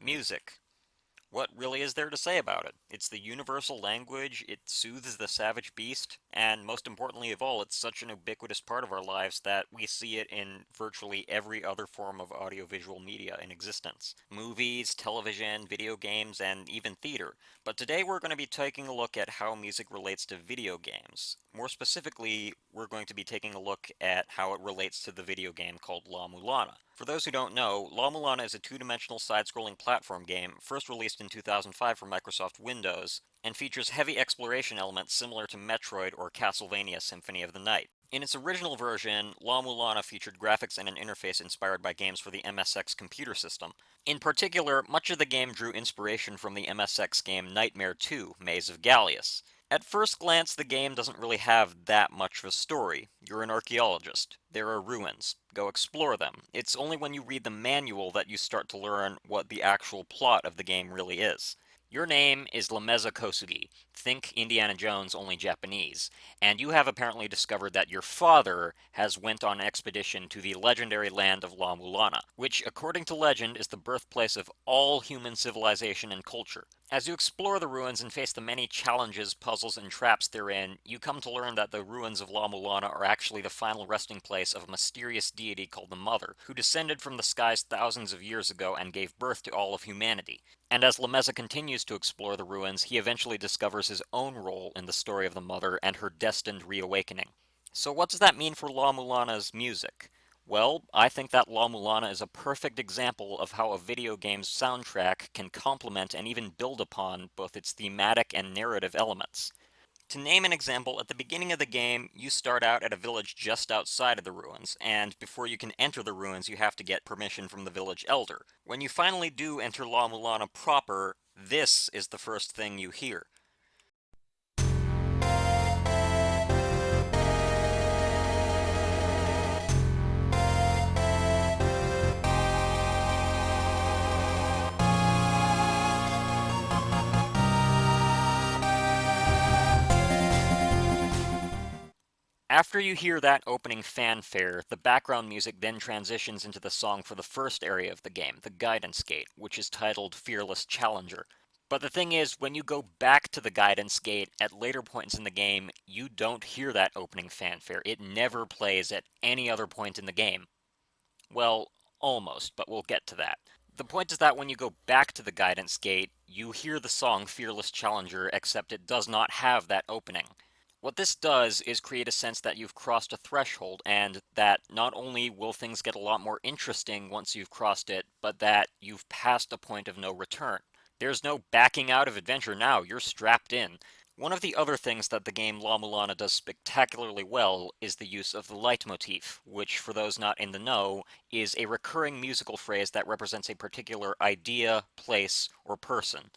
Music. What really is there to say about it? It's the universal language, it soothes the savage beast, and most importantly of all, it's such an ubiquitous part of our lives that we see it in virtually every other form of audiovisual media in existence. Movies, television, video games, and even theater. But today we're going to be taking a look at how music relates to video games. More specifically, we're going to be taking a look at how it relates to the video game called La-Mulana. For those who don't know, La-Mulana is a two-dimensional side-scrolling platform game first released in 2005 for Microsoft Windows, and features heavy exploration elements similar to Metroid or Castlevania Symphony of the Night. In its original version, La-Mulana featured graphics and an interface inspired by games for the MSX computer system. In particular, much of the game drew inspiration from the MSX game Nightmare 2: Maze of Gallius. At first glance, the game doesn't really have that much of a story. You're an archaeologist. There are ruins. Go explore them. It's only when you read the manual that you start to learn what the actual plot of the game really is. Your name is Lameza Kosugi. Think Indiana Jones, only Japanese. And you have apparently discovered that your father has went on an expedition to the legendary land of La-Mulana, which, according to legend, is the birthplace of all human civilization and culture. As you explore the ruins and face the many challenges, puzzles, and traps therein, you come to learn that the ruins of La-Mulana are actually the final resting place of a mysterious deity called the Mother, who descended from the skies thousands of years ago and gave birth to all of humanity. And as Lameza continues to explore the ruins, he eventually discovers his own role in the story of the Mother and her destined reawakening. So what does that mean for La-Mulana's music? Well, I think that La-Mulana is a perfect example of how a video game's soundtrack can complement and even build upon both its thematic and narrative elements. To name an example, at the beginning of the game, you start out at a village just outside of the ruins, and before you can enter the ruins, you have to get permission from the village elder. When you finally do enter La-Mulana proper, this is the first thing you hear. After you hear that opening fanfare, the background music then transitions into the song for the first area of the game, the Guidance Gate, which is titled Fearless Challenger. But the thing is, when you go back to the Guidance Gate at later points in the game, you don't hear that opening fanfare. It never plays at any other point in the game. Well, almost, but we'll get to that. The point is that when you go back to the Guidance Gate, you hear the song Fearless Challenger, except it does not have that opening. What this does is create a sense that you've crossed a threshold, and that not only will things get a lot more interesting once you've crossed it, but that you've passed a point of no return. There's no backing out of adventure now, you're strapped in. One of the other things that the game La-Mulana does spectacularly well is the use of the leitmotif, which, for those not in the know, is a recurring musical phrase that represents a particular idea, place, or person.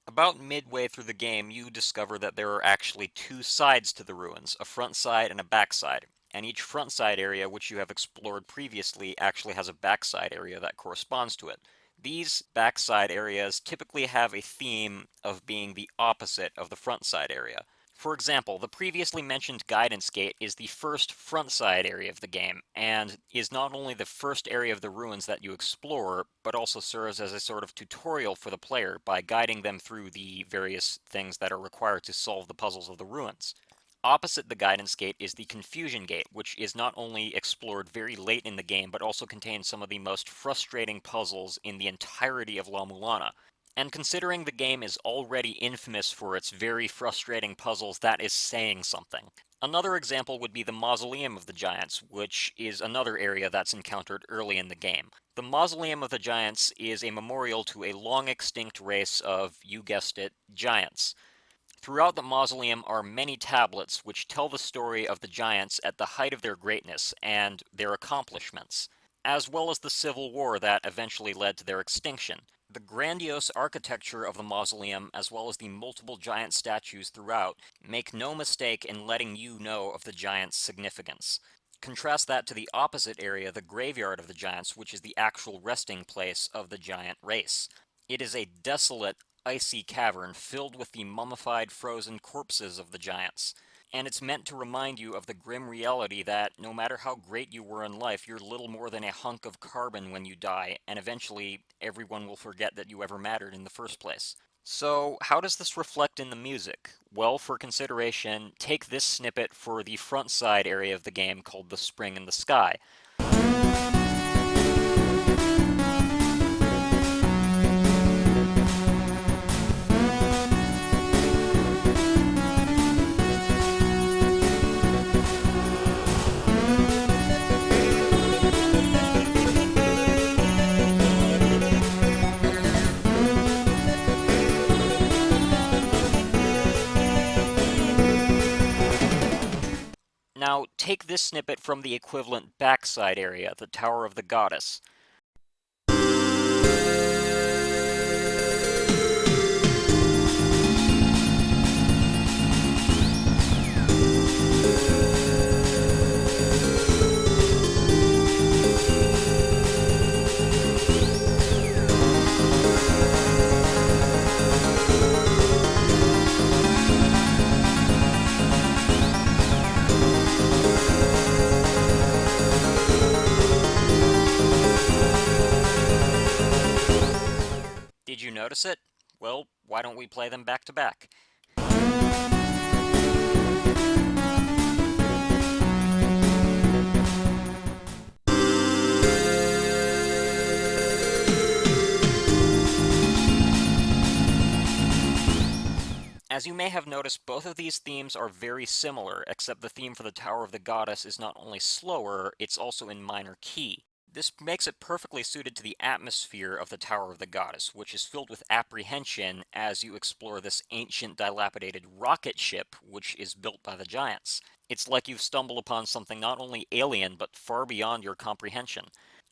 About midway through the game, you discover that there are actually two sides to the ruins, a front side and a back side. And each front side area, which you have explored previously, actually has a backside area that corresponds to it. These backside areas typically have a theme of being the opposite of the front side area. For example, the previously mentioned Guidance Gate is the first front side area of the game, and is not only the first area of the ruins that you explore, but also serves as a sort of tutorial for the player by guiding them through the various things that are required to solve the puzzles of the ruins. Opposite the Guidance Gate is the Confusion Gate, which is not only explored very late in the game, but also contains some of the most frustrating puzzles in the entirety of La-Mulana. And considering the game is already infamous for its very frustrating puzzles, that is saying something. Another example would be the Mausoleum of the Giants, which is another area that's encountered early in the game. The Mausoleum of the Giants is a memorial to a long extinct race of, you guessed it, giants. Throughout the mausoleum are many tablets which tell the story of the giants at the height of their greatness and their accomplishments, as well as the civil war that eventually led to their extinction. The grandiose architecture of the mausoleum, as well as the multiple giant statues throughout, make no mistake in letting you know of the giants' significance. Contrast that to the opposite area, the graveyard of the giants, which is the actual resting place of the giant race. It is a desolate, icy cavern filled with the mummified, frozen corpses of the giants. And it's meant to remind you of the grim reality that no matter how great you were in life, you're little more than a hunk of carbon when you die, and eventually everyone will forget that you ever mattered in the first place. So, how does this reflect in the music? Well, for consideration, take this snippet for the front side area of the game called The Spring in the Sky. Now, take this snippet from the equivalent backside area, the Tower of the Goddess. Did you notice it? Well, why don't we play them back to back? As you may have noticed, both of these themes are very similar, except the theme for the Tower of the Goddess is not only slower, it's also in minor key. This makes it perfectly suited to the atmosphere of the Tower of the Goddess, which is filled with apprehension as you explore this ancient, dilapidated rocket ship which is built by the giants. It's like you've stumbled upon something not only alien, but far beyond your comprehension.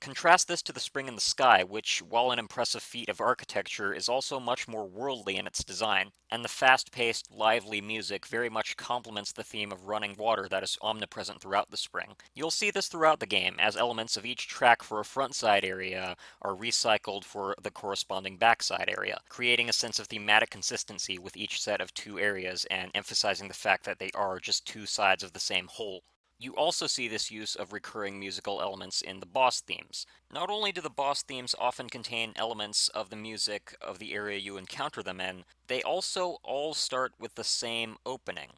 Contrast this to the Spring in the Sky, which, while an impressive feat of architecture, is also much more worldly in its design, and the fast-paced, lively music very much complements the theme of running water that is omnipresent throughout the Spring. You'll see this throughout the game, as elements of each track for a front-side area are recycled for the corresponding backside area, creating a sense of thematic consistency with each set of two areas and emphasizing the fact that they are just two sides of the same whole. You also see this use of recurring musical elements in the boss themes. Not only do the boss themes often contain elements of the music of the area you encounter them in, they also all start with the same opening.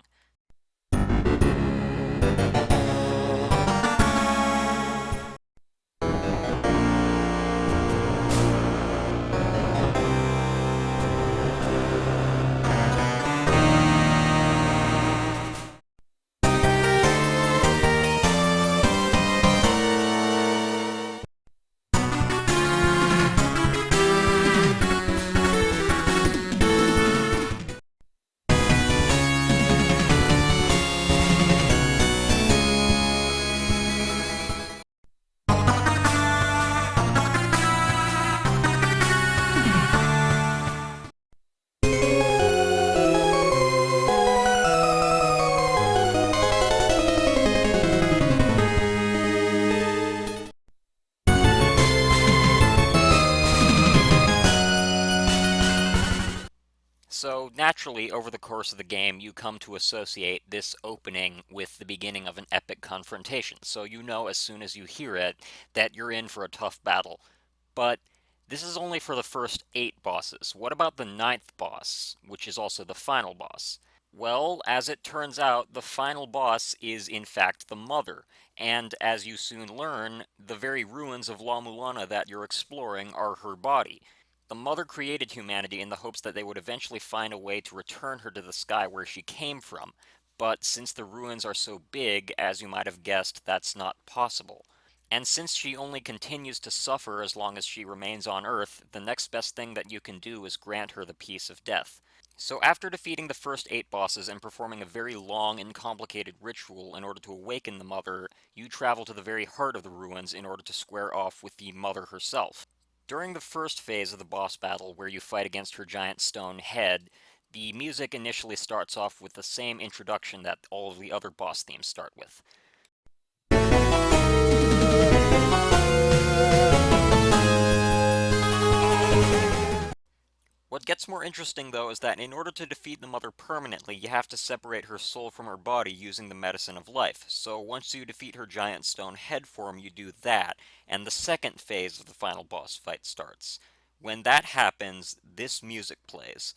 So, naturally, over the course of the game, you come to associate this opening with the beginning of an epic confrontation, so you know as soon as you hear it that you're in for a tough battle. But this is only for the first 8 bosses. What about the ninth boss, which is also the final boss? Well, as it turns out, the final boss is in fact the Mother, and as you soon learn, the very ruins of La-Mulana that you're exploring are her body. The Mother created humanity in the hopes that they would eventually find a way to return her to the sky where she came from, but since the ruins are so big, as you might have guessed, that's not possible. And since she only continues to suffer as long as she remains on Earth, the next best thing that you can do is grant her the peace of death. So after defeating the first 8 bosses and performing a very long and complicated ritual in order to awaken the Mother, you travel to the very heart of the ruins in order to square off with the Mother herself. During the first phase of the boss battle, where you fight against her giant stone head, the music initially starts off with the same introduction that all of the other boss themes start with. What's What gets more interesting, though, is that in order to defeat the mother permanently, you have to separate her soul from her body using the medicine of life. So once you defeat her giant stone head form, you do that, and the second phase of the final boss fight starts. When that happens, this music plays.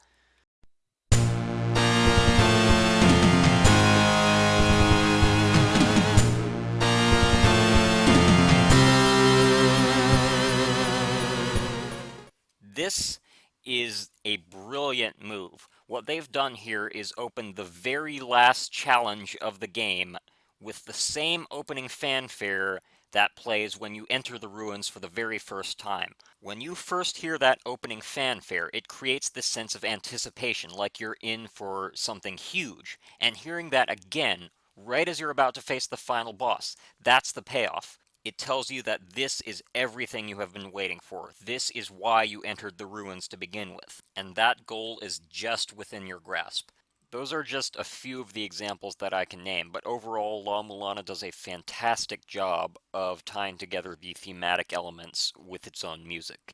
This is a brilliant move. What they've done here is open the very last challenge of the game with the same opening fanfare that plays when you enter the ruins for the very first time. When you first hear that opening fanfare, it creates this sense of anticipation, like you're in for something huge. And hearing that again, right as you're about to face the final boss, that's the payoff. It tells you that this is everything you have been waiting for. This is why you entered the ruins to begin with, and that goal is just within your grasp. Those are just a few of the examples that I can name, but overall, La-Mulana does a fantastic job of tying together the thematic elements with its own music.